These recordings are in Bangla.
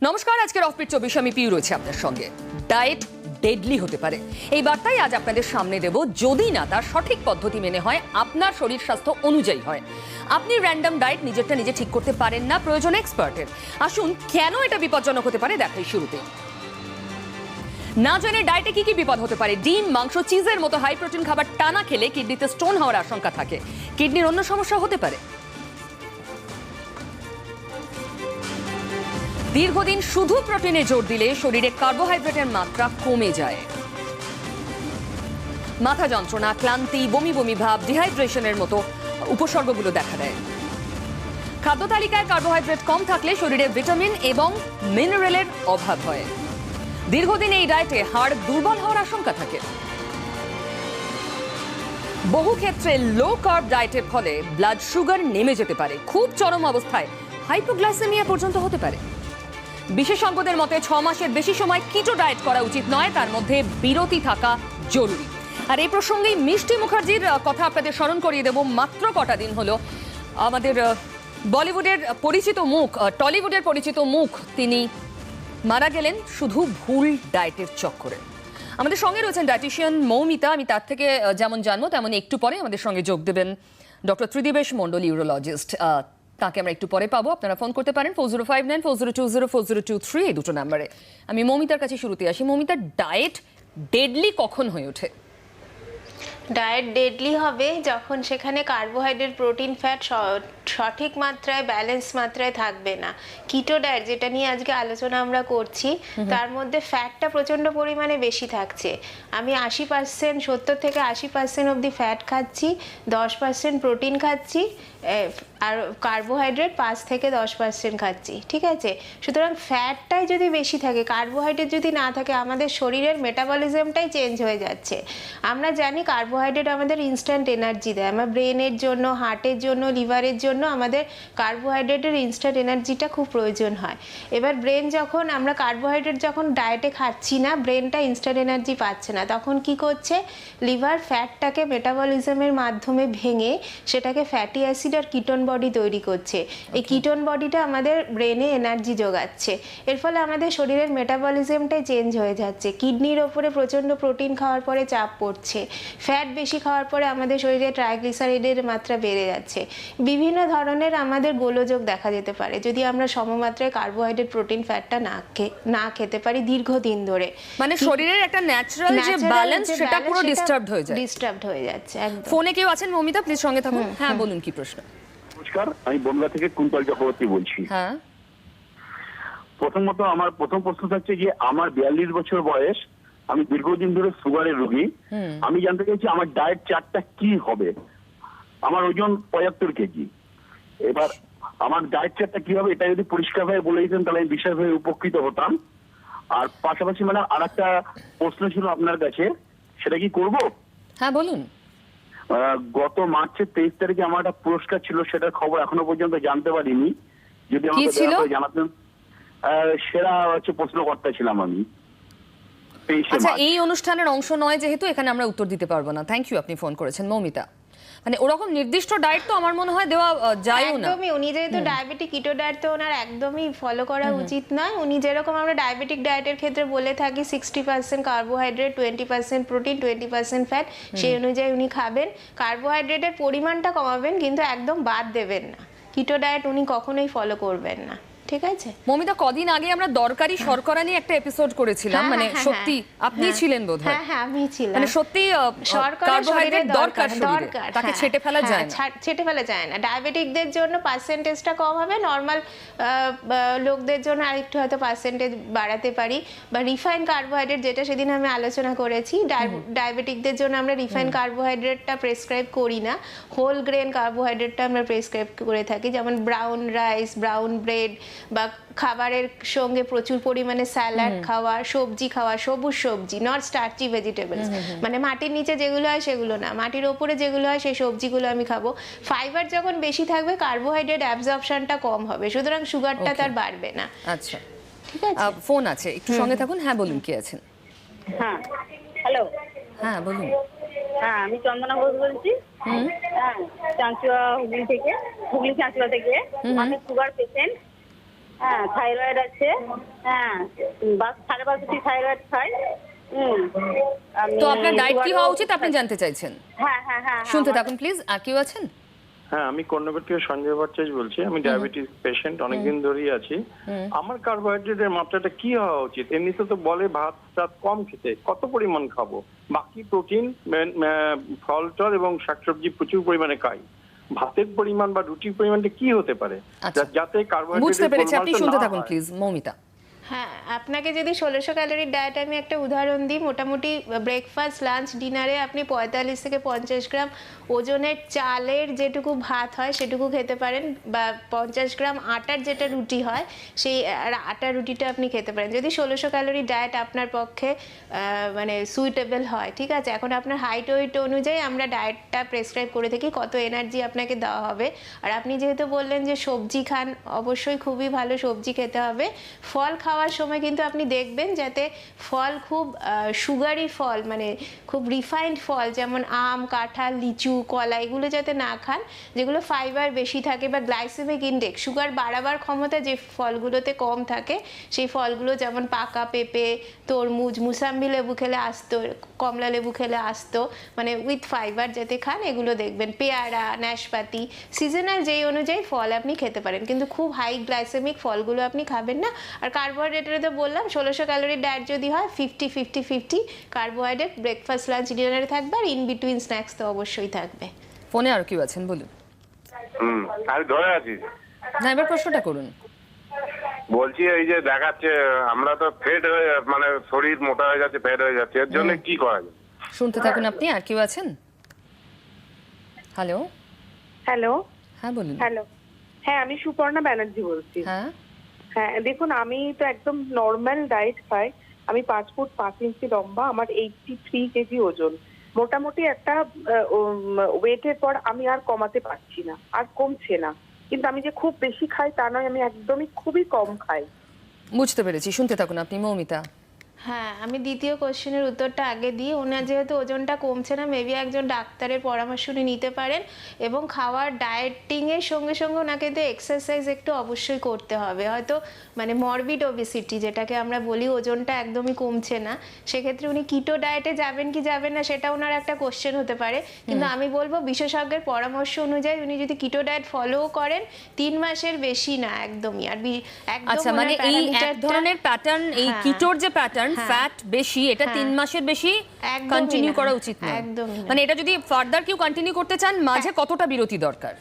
নমস্কার, আজকের অফবিট 24 আমি পিউ রয়েছে আপনার সঙ্গে। ডায়েট ডেডলি হতে পারে, এই বার্তাই আজ আপনাদের সামনে দেব, যদি না তার সঠিক পদ্ধতি মেনে হয়, আপনার শরীর স্বাস্থ্য অনুযায়ী হয়। আপনি র্যান্ডম ডায়েট নিজেরটা নিজে ঠিক করতে পারেন না, প্রয়োজন এক্সপার্টের। আসুন কেন এটা বিপজ্জনক হতে পারে দেখাই শুরুতে। না জেনে ডায়েটে কি কি বিপদ হতে পারে। ডিম, মাংস, চিজের মতো হাই প্রোটিন খাবার টানা খেলে কিডনিতে স্টোন হওয়ার আশঙ্কা থাকে, কিডনির অন্য সমস্যা হতে পারে। দীর্ঘদিন শুধু প্রোটিনে জোর দিলে শরীরে কার্বোহাইড্রেটের মাত্রা কমে যায়। মাথা যন্ত্রণা, ক্লান্তি, বমি বমি ভাব, ডিহাইড্রেশনের মতো উপসর্গগুলো দেখা দেয়। খাদ্য তালিকায় কার্বোহাইড্রেট কম থাকলে শরীরে ভিটামিন এবং মিনারেলের অভাব হয়। দীর্ঘদিন এই ডায়েটে হাড় দুর্বল হওয়ার আশঙ্কা থাকে। বহু ক্ষেত্রে লো কার্ব ডায়েটের ফলে ব্লাড সুগার নেমে যেতে পারে, খুব চরম অবস্থায় হাইপোগ্লাইসেমিয়া পর্যন্ত হতে পারে। বিশেষজ্ঞদের মতে 6 মাসের বেশি সময় কিটো ডায়েট করা উচিত নয়, তার মধ্যে বিরতি থাকা জরুরি। আর এই প্রসঙ্গেই মিষ্টি মুখার্জির কথা আপনাদের স্মরণ করিয়ে দেব। মাত্র কটা দিন হলো আমাদের বলিউডের পরিচিত মুখ, টলিউডের পরিচিত মুখ, তিনি মারা গেলেন শুধু ভুল ডায়েটের চক্করে। আমাদের সঙ্গে রয়েছেন ডায়েটিশিয়ান মৌমিতা। আমি তার থেকে যেমন জানবো তেমন একটু পরে আমাদের সঙ্গে যোগ দেবেন ডক্টর ত্রিদিবেশ মণ্ডল, ইউরোলজিস্ট। তাকে আমরা একটু পরে পাবো। আপনারা ফোন করতে পারেন 4059 4020 4023 এই দুটো নাম্বারে। আমি মৌমিতার কাছে শুরুতে আসি। মৌমিতা, ডায়েট ডেডলি কখন হয়ে ওঠে? ডায়েট ডেডলি হবে যখন সেখানে কার্বোহাইড্রেট, প্রোটিন, ফ্যাট সঠিক মাত্রায়, ব্যালেন্স মাত্রায় থাকবে না। কিটো ডায়েট যেটা নিয়ে আজকে আলোচনা আমরা করছি, তার মধ্যে ফ্যাটটা প্রচন্ড পরিমাণে বেশি থাকছে। আমি 80%, 70 থেকে 80% অবধি ফ্যাট খাচ্ছি, 10% প্রোটিন খাচ্ছি, আর কার্বোহাইড্রেট 5 থেকে 10% খাচ্ছি। ঠিক আছে, সুতরাং ফ্যাটটাই যদি বেশি থাকে, কার্বোহাইড্রেট যদি না থাকে, আমাদের শরীরের মেটাবলিজমটাই চেঞ্জ হয়ে যাচ্ছে। আমরা জানি কার্বোহাইড্রেট আমাদের ইনস্ট্যান্ট এনার্জি দেয়। আমার ব্রেনের জন্য, হার্টের জন্য, লিভারের জন্য আমাদের কার্বোহাইড্রেটের ইনস্ট্যান্ট এনার্জিটা খুব প্রয়োজন হয়। এবার ব্রেন যখন, আমরা কার্বোহাইড্রেট যখন ডায়েটে খাচ্ছি না, ব্রেনটা ইনস্ট্যান্ট এনার্জি পাচ্ছে না, তখন কি করছে, লিভার ফ্যাটটাকে মেটাবলিজমের মাধ্যমে ভেঙে সেটাকে ফ্যাটি অ্যাসিড আর কিটোন বডি তৈরি করছে। এই কিটোন বডিটা আমাদের ব্রেনে এনার্জি যোগাচ্ছে। এর ফলে আমাদের শরীরের মেটাবলিজমটাই চেঞ্জ হয়ে যাচ্ছে। কিডনির ওপরে প্রচণ্ড প্রোটিন খাওয়ার পরে চাপ পড়ছে, ফ্যাট বেশি খাওয়ার পরে আমাদের শরীরে ট্রাইগ্লিসারাইডের মাত্রা বেড়ে যাচ্ছে। বিভিন্ন ধরনের আমাদের গোলযোগ দেখা যেতে পারে যদি আমরা সমমাত্রায় কার্বোহাইড্রেট, প্রোটিন, ফ্যাটটা না খেতে পারি দীর্ঘদিন ধরে। মানে শরীরের একটা ন্যাচারাল যে ব্যালেন্স, সেটা পুরো ডিস্টার্বড হয়ে যাচ্ছে। একদম। ফোনে কেউ আছেন মৌমিতা? প্লিজ সঙ্গে থাকুন। হ্যাঁ, বলুন কি প্রশ্ন। নমস্কার, আমি বনগা থেকে কুন্তল চক্রবর্তী বলছি। হ্যাঁ, প্রথমত আমার প্রথম প্রশ্ন হচ্ছে যে আমার 42 বছর বয়স, আমি দীর্ঘদিন ধরে সুগারের রোগী। আমি জানতে চাইছি আমার ডায়েট চার্টটা কি হবে। আমার ওজন 75 কেজি। এবার আমার ডায়েট চার্টটা কি হবে, এটা যদি পরিষ্কারভাবে বলে দিতেন তাহলে আমি বিশেষভাবে উপকৃত হতাম। আর পাশাপাশি মানে আর একটা প্রশ্ন ছিল আপনার কাছে, সেটা কি করব? হ্যাঁ বলুন। গত মার্চের 23 তারিখে আমার একটা পুরস্কার ছিল, সেটার খবর এখনো পর্যন্ত জানতে পারিনি। যদি আমাকে দয়া করে জানাতেন। সেরা হচ্ছে প্রশ্নকর্তা ছিলাম আমি। আচ্ছা, এই অনুষ্ঠানের অংশ নয় যেহেতু, এখানে আমরা উত্তর দিতে পারবো না। থ্যাংক ইউ, আপনি ফোন করেছেন। মৌমিতা, মানে ওরকম নির্দিষ্ট ডায়েট তো আমার মনে হয় দেওয়া যায়ও না। একদমই, উনি যেহেতু ডায়াবেটিক, কিটো ডায়েট তো ওনার একদমই ফলো করা উচিত নয়। উনি যেরকম আমরা ডায়াবেটিক ডায়েটের ক্ষেত্রে বলে থাকি 60% কার্বোহাইড্রেট, 20% প্রোটিন, 20% ফ্যাট, সেই অনুযায়ী উনি খাবেন। কার্বোহাইড্রেটের পরিমাণটা কমাবেন, কিন্তু একদম বাদ দেবেন না। কিটো ডায়েট উনি কখনোই ফলো করবেন না। ঠিক আছে মৌমিতা, কদিন আগে আমরা দরকারি শর্করা নিয়ে একটা এপিসোড করেছিলাম, মানে সত্যি আপনি ছিলেন বোধহয়। হ্যাঁ, আমি ছিলাম। মানে সত্যি কার্বোহাইড্রেট দরকার, তাকে ছেটে ফেলা যায় না। ছেটে ফেলা যায় না। ডায়াবেটিকদের জন্য পার্সেন্টেজটা কম হবে, নর্মাল লোকদের জন্য আরেকটু হয়তো পার্সেন্টেজ বাড়াতে পারি। বা রিফাইন কার্বোহাইড্রেট, যেটা সেদিন আমি আলোচনা করেছি, ডায়াবেটিকদের জন্য আমরা রিফাইন কার্বোহাইড্রেটটা প্রেসক্রাইব করি না, হোল গ্রেন কার্বোহাইড্রেটটা আমরা প্রেসক্রাইব করে থাকি। যেমন ব্রাউন রাইস, ব্রাউন ব্রেড, বা খাবারের সঙ্গে প্রচুর পরিমাণে স্যালাড খাওয়া, সবজি খাওয়া, সবুজ সবজি, নট স্টার্চি ভেজিটেবলস, মানে মাটির নিচে যেগুলো হয় সেগুলো না, মাটির ওপরে যেগুলো হয় সেই সবজিগুলো আমি খাবো। ফাইবার যখন বেশি থাকবে, কার্বোহাইড্রেট অ্যাবজর্পশনটা কম হবে, সুতরাং সুগারটা তার বাড়বে না। আচ্ছা, ঠিক আছে। ফোন আছে, একটু সঙ্গে থাকুন। হ্যাঁ বলুন, কে আছেন? হ্যাঁ, হ্যালো। হ্যাঁ বলুন। হ্যাঁ, আমি চন্দনা ঘোষ বলছি। হ্যাঁ, চাঁচুয়া হুগলি থেকে, হুগলি চাঁচুয়া থেকে। আমি সুগার পেশেন্ট। হ্যাঁ থাইরয়েড আছে। হ্যাঁ 5.5 থাইরয়েড খাই। তো আপনার ডায়েট কি হওয়া উচিত আপনি জানতে চাইছেন? হ্যাঁ হ্যাঁ হ্যাঁ শুনতে থাকুন প্লিজ। আর কেউ আছেন? হ্যাঁ, আমি কর্ণগর থেকে সঞ্জয় ভট্টাচার্য বলছি। আমি ডায়াবেটিস পেশেন্ট, অনেকদিন ধরেই আছি। আমার কার্বোহাইড্রেটের মাত্রাটা কি হওয়া উচিত? এমনিতে তো বলে ভাত টাত কম খেতে, কত পরিমাণ খাবো? বাকি প্রোটিন, ফল টল এবং শাকসবজি প্রচুর পরিমাণে খাই। ভাতের পরিমাণ বা রুটির পরিমাণটা কি হতে পারে আচ্ছা। যাতে বুঝতে পেরেছি, আপনি কার্বোহাইড্রেট শুনতে থাকুন প্লিজ। মৌমিতা। হ্যাঁ, আপনাকে যদি 1600 ক্যালোরির ডায়েট আমি একটা উদাহরণ দিই, মোটামুটি ব্রেকফাস্ট লাঞ্চ ডিনারে আপনি 45 থেকে 50 গ্রাম ওজনের চালের যেটুকু ভাত হয় সেটুকু খেতে পারেন, বা 50 গ্রাম আটার যেটা রুটি হয় সেই আটার রুটিটা আপনি খেতে পারেন, যদি 1600 ক্যালোরি ডায়েট আপনার পক্ষে মানে সুইটেবল হয়। ঠিক আছে, এখন আপনার হাইট ওয়েট অনুযায়ী আমরা ডায়েটটা প্রেসক্রাইব করে থাকি, কত এনার্জি আপনাকে দেওয়া হবে। আর আপনি যেহেতু বললেন যে সবজি খান, অবশ্যই খুবই ভালো সবজি খেতে হবে। ফল খাওয়ার সময় কিন্তু আপনি দেখবেন যাতে ফল খুব সুগারি ফল, মানে খুব রিফাইন্ড ফল, যেমন আম, কাঁঠাল, লিচু, কলা, এগুলো যাতে না খান, যেগুলো ফাইবার বেশি থাকে বা গ্লাইসেমিক ইন্ডেক্স, সুগার বাড়াবার ক্ষমতা যে ফলগুলোতে কম থাকে, সেই ফলগুলো যেমন পাকা পেঁপে, তরমুজ, মুসাম্বি লেবু খেলে আসতো, কমলা লেবু খেলে আসতো, মানে উইথ ফাইবার যাতে খান, এগুলো দেখবেন। পেয়ারা, নাশপাতি, সিজনাল যেই অনুযায়ী ফল আপনি খেতে পারেন, কিন্তু খুব হাই গ্লাইসেমিক ফলগুলো আপনি খাবেন না। আর কার্বোহাইড্রেটের তো বললাম 1600 ক্যালোরির ডায়েট যদি হয় 50-50-50 কার্বোহাইড্রেট ব্রেকফাস্ট লাঞ্চ ডিনারে থাকবে, আর ইন বিটুইন স্ন্যাক্স তো অবশ্যই থাকবে। ফোনে আর কেউ আছেন, বলুন। আমি ধরে আছি। না, এবার প্রশ্নটা করুন। বলছি এই যে দেখাচ্ছে আমরা তো ফেট হয়ে, মানে শরীর মোটা হয়ে যাচ্ছে, ফেট হয়ে যাচ্ছে, এর জন্য কি করা যায়? শুনতে থাকুন আপনি। আর কেউ আছেন? হ্যালো। হ্যালো। হ্যাঁ বলুন। হ্যালো, হ্যাঁ আমি সুপর্ণা ব্যানার্জি বলছি। হ্যাঁ হ্যাঁ দেখুন, আমি তো একদম নর্মাল ডায়েট খাই। আমি 5 ফুট 5 ইঞ্চি লম্বা, আমার 83 কেজি ওজন। মোটামুটি একটা ওয়েটের পর আমি আর কমাতে পারছি না, আর কমছে না। কিন্তু আমি যে খুব বেশি খাই তা নয়, আমি একদমই খুবই কম খাই। বুঝতে পেরেছি, শুনতে থাকুন আপনি। মৌমিতা। হ্যাঁ, আমি দ্বিতীয় কোশ্চেনের উত্তরটা আগে দিই। ওনার যেহেতু ওজনটা কমছে না, মেবি একজন ডাক্তারের পরামর্শ নিতে পারেন, এবং খাওয়ার ডায়েটিংয়ের সঙ্গে সঙ্গে ওনাকে তো এক্সারসাইজ একটু অবশ্যই করতে হবে। হয়তো মানে মরবিড ওবেসিটি যেটাকে আমরা বলি, ওজনটা একদমই কমছে না, সেক্ষেত্রে উনি কিটো ডায়েটে যাবেন কি যাবেন না সেটা ওনার একটা কোশ্চেন হতে পারে। কিন্তু আমি বলবো বিশেষজ্ঞের পরামর্শ অনুযায়ী উনি যদি কিটো ডায়েট ফলো করেন 3 মাসের বেশি না একদমই। আর একদম আচ্ছা, মানে এই এক ধরনের প্যাটার্ন, এই কিটোর যে প্যাটার্ন, ফ্যাট বেশি, এটা 3 মাসের বেশি কন্টিনিউ করা উচিত না। একদমই। মানে এটা যদি ফার্দার কেউ কন্টিনিউ করতে চান, মাঝে কতটা বিরতি দরকার?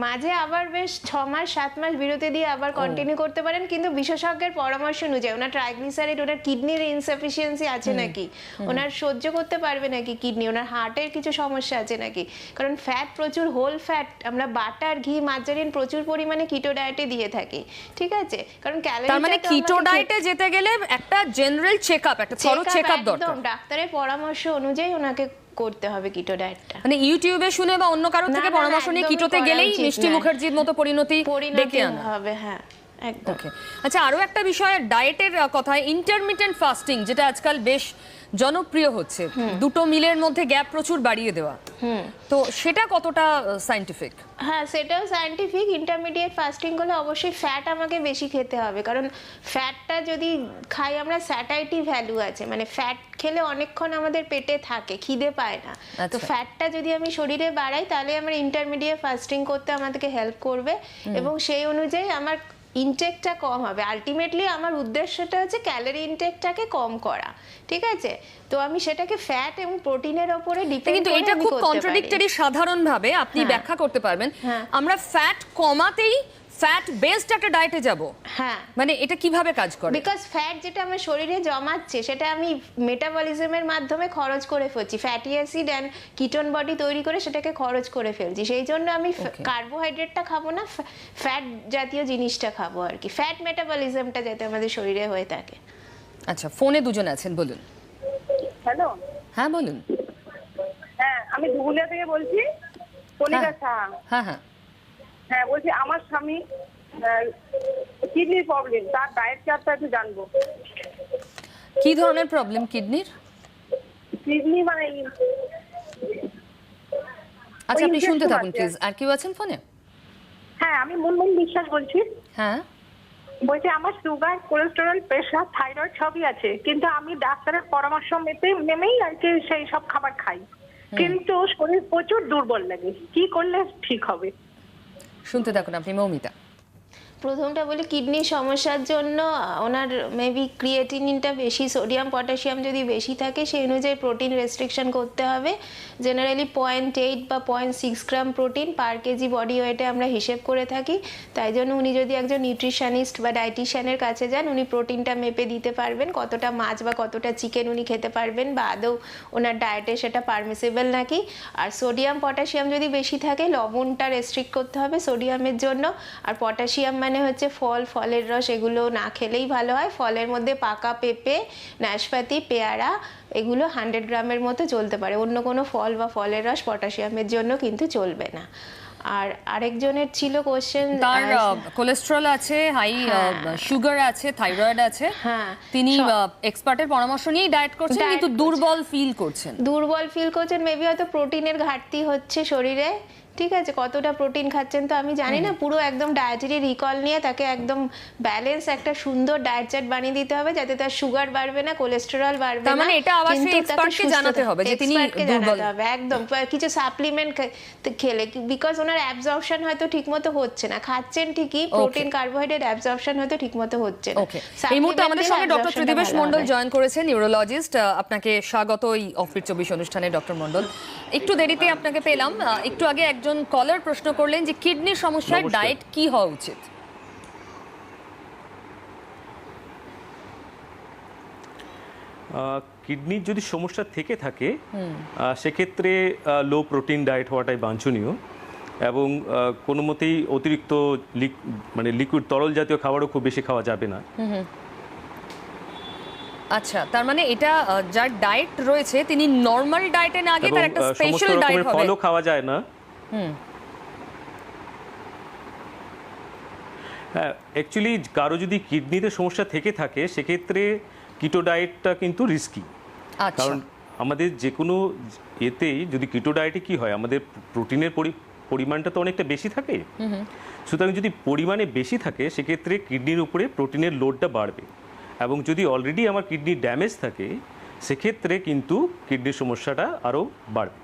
মাঝে আবার বেশ 6 মাস 7 মাস বিরতি দিয়ে আবার কন্টিনিউ করতে পারেন, কিন্তু বিশেষজ্ঞের পরামর্শ অনুযায়ী। ওনার ট্রাইগ্লিসারাইড, ওনার কিডনির ইনসাফিসিয়েন্সি আছে নাকি, ওনার সহ্য করতে পারবে নাকি কিডনি, ওনার হার্টের কিছু সমস্যা আছে নাকি। কারণ ফ্যাট প্রচুর, হোল ফ্যাট আমরা বাটার, ঘি, মার্জারিন প্রচুর পরিমাণে কিটো ডায়েটে দিয়ে থাকি। ঠিক আছে, কারণ ক্যালোরি, তার মানে কিটো ডায়েটে যেতে গেলে একটা জেনারেল চেকআপ, একটা থরো চেকআপ দরকার। ডাক্তারের পরামর্শ অনুযায়ী ওনাকে করতে হবে কিটো ডায়েটটা। মানে ইউটিউবে শুনে বা অন্য কারো থেকে পরামর্শ নিয়ে কিটোতে গেলেই মিষ্টি মুখার্জির মতো পরিণতি ডেকে আনা হবে। হ্যাঁ একদম। ওকে। আচ্ছা, আরো একটা বিষয় ডায়েটের কথা, ইন্টারমিটেন্ট ফাস্টিং, যেটা আজকাল বেশ জনপ্রিয় হচ্ছে, দুটো মিলের মধ্যে গ্যাপ প্রচুর বাড়িয়ে দেওয়া, তো সেটা কতটা সায়েন্টিফিক? হ্যাঁ, সেটাও সায়েন্টিফিক। ইন্টারমিডিয়েট ফাস্টিং করলে অবশ্যই ফ্যাট আমাকে বেশি খেতে হবে, কারণ ফ্যাটটা যদি খাই আমরা, স্যাটাইটি ভ্যালু আছে, মানে ফ্যাট খেলে অনেকক্ষণ আমাদের পেটে থাকে, খিদে পায় না। তো ফ্যাটটা যদি আমি শরীরে বাড়াই তাহলে আমার ইন্টারমিডিয়েট ফাস্টিং করতে আমাদেরকে হেল্প করবে, এবং সেই অনুযায়ী আমার ইনটেকটা কম হবে। আলটিমেটলি আমার উদ্দেশ্যটা হচ্ছে ক্যালোরি ইনটেকটাকে কম করা। ঠিক আছে, তো আমি সেটাকে ফ্যাট এবং প্রোটিনের উপরে ডিপেন্ড কিন্তু করে এটা খুব কন্ট্রাডিক্টরি। সাধারণভাবে আপনি ব্যাখ্যা করতে পারবেন, আমরা ফ্যাট কমাতেই ফ্যাট বেসড একটা ডায়েটে যাব, হ্যাঁ, মানে এটা কিভাবে কাজ করে? বিকজ ফ্যাট যেটা আমার শরীরে জমাচ্ছে সেটা আমি মেটাবলিজমের মাধ্যমে খরচ করে ফেলছি, fatty acid and ketone body তৈরি করে সেটাকে খরচ করে ফেলছি। সেই জন্য আমি কার্বোহাইড্রেটটা খাবো না, ফ্যাট জাতীয় জিনিসটা খাবো আর কি, ফ্যাট মেটাবলিজমটা যাতে আমাদের শরীরে হয়ে থাকে। আচ্ছা, ফোনে দুজন আছেন, বলুন। হ্যালো। হ্যাঁ বলুন। হ্যাঁ আমি ধুবুলিয়া থেকে বলছি, কণিকা সাহা। হ্যাঁ হ্যাঁ। হ্যাঁ বলছি, আমার স্বামী কিডনির প্রবলেম, তার ডায়েট চার্টটা একটু জানবো। কি ধরনের প্রবলেম কিডনির? কিডনি মানে আচ্ছা, আপনি শুনতে থাকুন প্লিজ। আর কেউ আছেন ফোনে? হ্যাঁ আমি মুনমুন বিশ্বাস বলছি। হ্যাঁ। বলছি আমার সুগার, কোলেস্টেরল, প্রেশার, থাইরয়েড সবই আছে, কিন্তু আমি ডাক্তারের পরামর্শ মেনেই আর কি সেই সব খাবার খাই, কিন্তু শরীর প্রচুর দুর্বল লাগে। কি করলে ঠিক হবে? শুনতে থাকুন আপনি মৌমিতা। প্রথমটা বলি কিডনির সমস্যার জন্য ওনার মেবি ক্রিয়েটিনিনটা বেশি, সোডিয়াম পটাশিয়াম যদি বেশি থাকে সেই অনুযায়ী প্রোটিন রেস্ট্রিকশন করতে হবে। জেনারেলি 0.8 বা 0.6 gram protein per KG body ওয়েটে আমরা হিসেব করে থাকি। তাই জন্য উনি যদি একজন নিউট্রিশনিস্ট বা ডায়েটিশিয়ানের কাছে যান, উনি প্রোটিনটা মেপে দিতে পারবেন, কতটা মাছ বা কতটা চিকেন উনি খেতে পারবেন, বা আদৌ ওনার ডায়েটে সেটা পারমিসেবল নাকি। আর সোডিয়াম পটাশিয়াম যদি বেশি থাকে লবণটা রেস্ট্রিক্ট করতে হবে সোডিয়ামের জন্য। আর পটাশিয়াম মানে হচ্ছে ফলের রস, এগুলো না খেলেই ভালো হয়। ফলের মধ্যে পাকা পেঁপে, নাশপাতি, পেয়ারা এগুলো 100 গ্রামের মতো চলতে পারে, অন্য কোনো ফল বা ফলের রস পটাশিয়ামের জন্য কিন্তু চলবে না। আর আরেকজনের ছিল কোশ্চেন, তার কোলেস্টেরল আছে, হাই সুগার আছে, থাইরয়েড আছে, হ্যাঁ, তিনি এক্সপার্টের পরামর্শ নিয়েই ডায়েট করছেন, কিন্তু দুর্বল ফিল করছেন। মেবি হয়তো প্রোটিনের ঘাটতি হচ্ছে শরীরে। ঠিক আছে, কতটা প্রোটিন খাচ্ছেন তো আমি জানি না, পুরো একদম ডায়েটারি রিকল নিয়ে তাকে একদম ব্যালেন্স একটা সুন্দর ডায়েট চার্ট বানিয়ে দিতে হবে, যাতে তার সুগার বাড়বে না, কোলেস্টেরল বাড়বে না। তার মানে এটা আবার সেই এক্সপার্টকে জানাতে হবে যে তিনি দুর্বল। একদম কিছু সাপ্লিমেন্ট খেলে, বিকজ ওনার অ্যাবজর্পশন হয়তো ঠিকমতো হচ্ছে না, খাচ্ছেন ঠিকই প্রোটিন কার্বোহাইড্রেট, অ্যাবজর্পশন হয়তো ঠিকমতো হচ্ছে না। ওকে, এই মুহূর্তে আমাদের সঙ্গে ডক্টর ত্রিদিবেশ মণ্ডল জয়েন করেছেন, নিউরোলজিস্ট। আপনাকে স্বাগত এই অফিস 24 অনুষ্ঠানে ডক্টর মণ্ডল। একটু দেরিতে আপনাকে পেলাম, একটু আগে একজন কলার প্রশ্ন করলেন যে কিডনির সমস্যার ডায়েট কি হওয়া উচিত। কিডনির যদি সমস্যা থেকে থাকে সেক্ষেত্রে লো প্রোটিন ডায়েট হওয়াটাই বাঞ্ছনীয়, এবং কোনো মতেই অতিরিক্ত মানে লিকুইড তরল জাতীয় খাবারও খুব বেশি খাওয়া যাবে না। আচ্ছা, তার মানে এটা যার ডায়েট রয়েছে তিনি নরমাল ডায়েটে না গিয়ে তার একটা স্পেশাল ডায়েট হবে। ফলও খাওয়া যায় না। হ্যাঁ, অ্যাকচুয়ালি কারো যদি কিডনিতে সমস্যা থেকে থাকে সেক্ষেত্রে কিটো ডায়েটটা কিন্তু রিস্কি। কারণ আমাদের যে কোনো এতেই যদি কিটো ডায়েটে কি হয়, আমাদের প্রোটিনের পরিমাণটা তো অনেকটা বেশি থাকে, সুতরাং যদি পরিমাণে বেশি থাকে সেক্ষেত্রে কিডনির উপরে প্রোটিনের লোডটা বাড়বে, এবং যদি অলরেডি আমার কিডনি ড্যামেজ থাকে সেক্ষেত্রে কিন্তু কিডনির সমস্যাটা আরও বাড়বে।